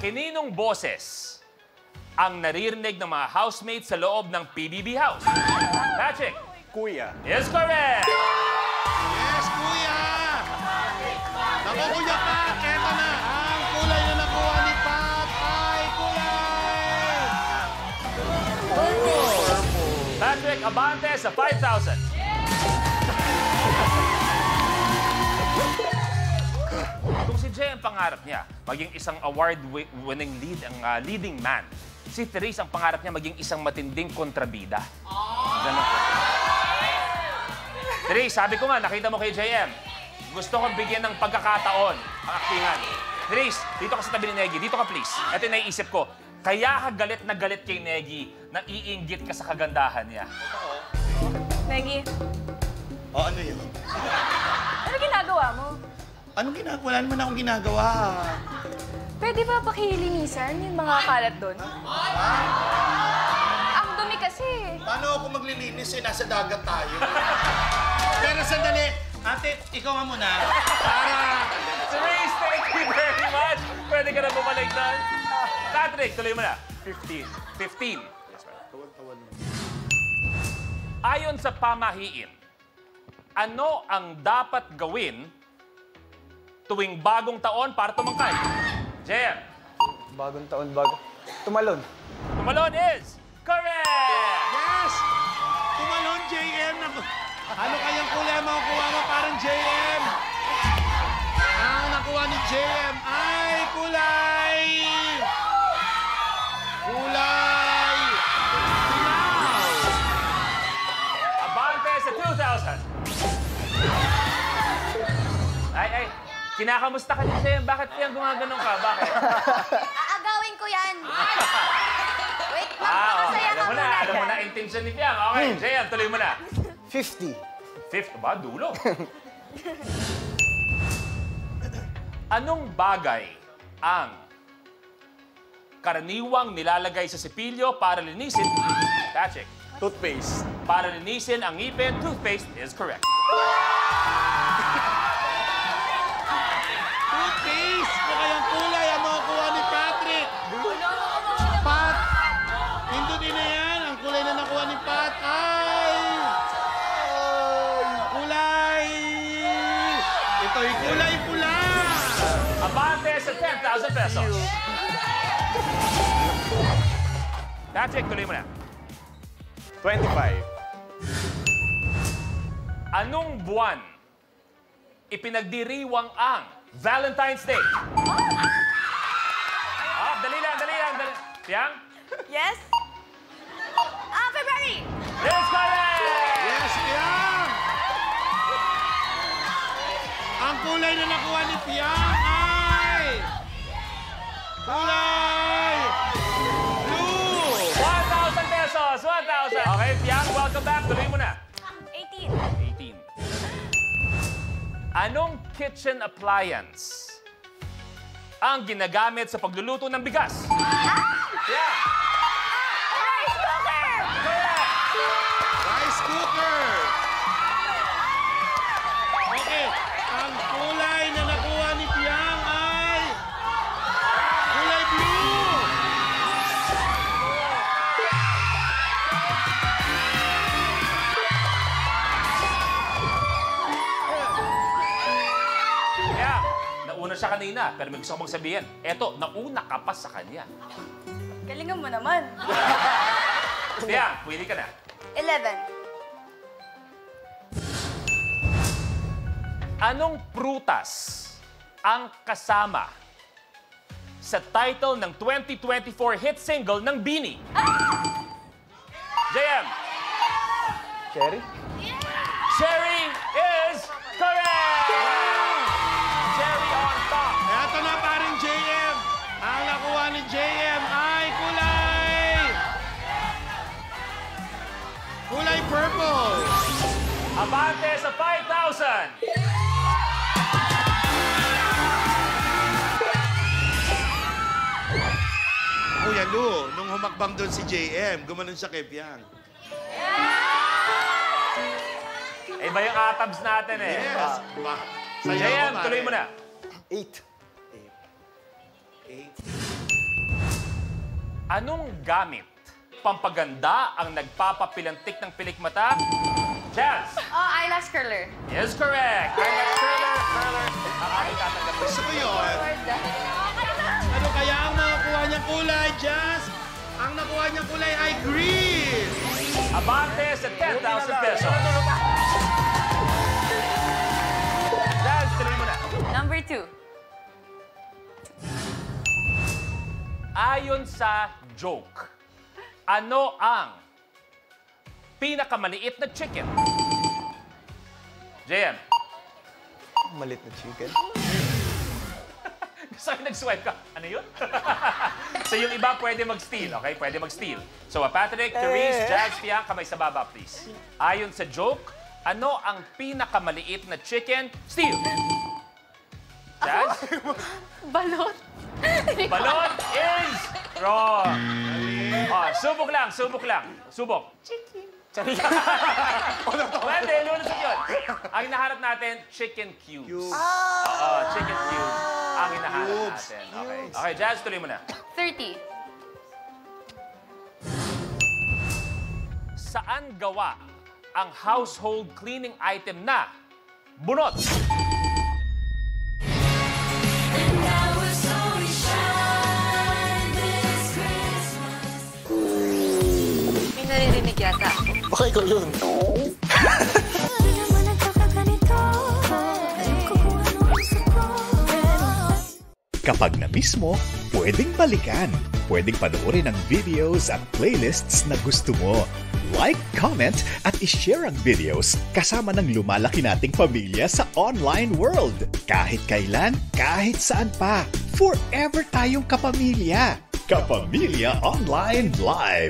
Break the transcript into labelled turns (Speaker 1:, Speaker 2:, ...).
Speaker 1: Kaninong boses ang naririnig ng mga housemates sa loob ng PBB house? Patrick.
Speaker 2: Kuya.
Speaker 1: Is correct.
Speaker 3: Yes, kuya! Naku, kuya Pat, eto na. Ang kulay na nakuha ni Pat ay kulay!
Speaker 1: Patrick, abante sa 5,000. Kung si Jay ang pangarap niya, maging isang award-winning leading man, si Therese ang pangarap niya maging isang matinding kontrabida. Ganun po. Therese, sabi ko nga, nakita mo kay JM, gusto kong bigyan ng pagkakataon ang aktingan. Therese, dito ka sa tabi ni Negi. Dito ka, please. Ito yung naiisip ko. Kaya ka galit na galit kay Negi na iinggit ka sa kagandahan niya.
Speaker 4: Negi,
Speaker 3: O, ano yun?
Speaker 4: ano ginagawa mo?
Speaker 3: Anong ginagawa? Wala naman akong ginagawa.
Speaker 4: Pwede ba pakilinisan yung mga kalat doon? Ang dumi kasi.
Speaker 3: Paano ako maglilinis eh? Nasa dagat tayo. Pero sandali, ate, ikaw nga muna. Para...
Speaker 1: Therese, thank you very much. Pwede ka na bumalik doon. Patrick, tuloy mo na. 15. 15. Ayon sa pamahiin, ano ang dapat gawin tuwing bagong taon para tumangkay? JM.
Speaker 2: Bagong taon, tumalon.
Speaker 1: Tumalon is correct!
Speaker 3: Yes! Tumalon, JM. Ano kayang kulay ang makukuha mo? Parang JM. Ang nakuha ni JM ay kulay! Kulay! Dilaw!
Speaker 1: Abante sa 2,000. Ay, kinakamusta ka niya, JM? Bakit kaya gumaganon ka? Bakit?
Speaker 5: Aagawin ko yan. Wait lang, masaya ka muna.
Speaker 1: Alam mo na, intention ni Piang. Okay, JM, tuloy mo na.
Speaker 2: 50.
Speaker 1: 50 ba? Dulo. Anong bagay ang karaniwang nilalagay sa sipilyo para linisin? Patrick.
Speaker 2: Toothpaste.
Speaker 1: Para linisin ang ngipin, toothpaste is correct.
Speaker 3: Toothpaste! Ano kayang kulay ang makukuha ni Patrick? Pat! Hindutin na yan. Ang kulay na nakuha ni Pat ay... kulay! Ito'y kulay pula!
Speaker 1: Abante sa 10,000 pesos. Patrick, tuloy mo na.
Speaker 2: 25.
Speaker 1: Anong buwan ipinagdiriwang ang Valentine's Day? Dali lang. Piang?
Speaker 4: Yes?
Speaker 5: February!
Speaker 1: Yes, correct!
Speaker 3: Yes, Piang! Ang kulay na nakuha ni Piang ay... kulay! Blue!
Speaker 1: 1,000 pesos! 1,000! Okay, Piang, welcome back. Tuloy mo na.
Speaker 4: 18.
Speaker 1: 18. Anong kitchen appliance ang ginagamit sa pagluluto ng bigas? Yeah.
Speaker 4: Rice cooker!
Speaker 1: Correct!
Speaker 3: Rice cooker! Okay, ang kulay na nakuha ni Piang ay... kulay blue!
Speaker 1: Yeah. Nauna siya kanina, pero may gusto ko bang sabihin. Eto, nauna ka pa sa kanya.
Speaker 4: Galingan mo naman.
Speaker 1: Piang, pwede ka na.
Speaker 5: 11.
Speaker 1: Anong prutas ang kasama sa title ng 2024 hit single ng Beanie? JM.
Speaker 2: Cherry.
Speaker 1: Cherry is correct! Cherry on top.
Speaker 3: Eto na paring JM. Ang nakuha ni JM ay kulay... kulay purple.
Speaker 1: Abante sa 5,000.
Speaker 3: Kuya Lu, nung humakbang doon si JM, gumanon siya kay Piang.
Speaker 1: Iba yung atabs natin eh.
Speaker 3: Yes. Sayaw
Speaker 1: JM,
Speaker 3: mo,
Speaker 1: tuloy
Speaker 3: pare.
Speaker 1: mo na.
Speaker 2: 8.
Speaker 3: 8.
Speaker 1: Anong gamit pampaganda ang nagpapapilantik ng pilikmata? Jazz!
Speaker 5: Oh, eyelash curler.
Speaker 1: Yes, correct! Eyelash curler. Ang aming tatanggap.
Speaker 3: Gusto ko yun. Ano kaya ang nakuha niyang kulay, Jazz? Ang nakuha niyang kulay ay green.
Speaker 1: Abante sa 10,000 pesos. Jazz, tuloy mo na.
Speaker 5: Number 2.
Speaker 1: Ayon sa joke, ano ang pinakamaliit na chicken? JM.
Speaker 2: Malit na chicken.
Speaker 1: Gusto ko nag-swipe ka. Ano yun? So yung iba pwede mag-steal, okay? Pwede mag-steal. So Patrick, Therese, Jazz, Pia, kamay sa baba, please. Ayon sa joke, ano ang pinakamaliit na chicken? Steal! Jazz?
Speaker 4: Balot.
Speaker 1: Balot is wrong. Oh, subok lang, subok lang. Subok. Pwede, lulusot yun. Ang hinahanap natin, chicken cubes. Oo, chicken cubes. Ang hinahanap natin. Okay. Okay, Jazz, tuloy mo na.
Speaker 5: 30.
Speaker 1: Saan gawa ang household cleaning item na bunot?
Speaker 5: May naririnig yata.
Speaker 2: Baka ikaw yun.
Speaker 6: Kapag na-miss mo, pwedeng balikan. Pwedeng panoorin ang videos at playlists na gusto mo. Like, comment, at ishare ang videos kasama ng lumalaki nating pamilya sa online world. Kahit kailan, kahit saan pa. Forever tayong kapamilya. Kapamilya Online Live.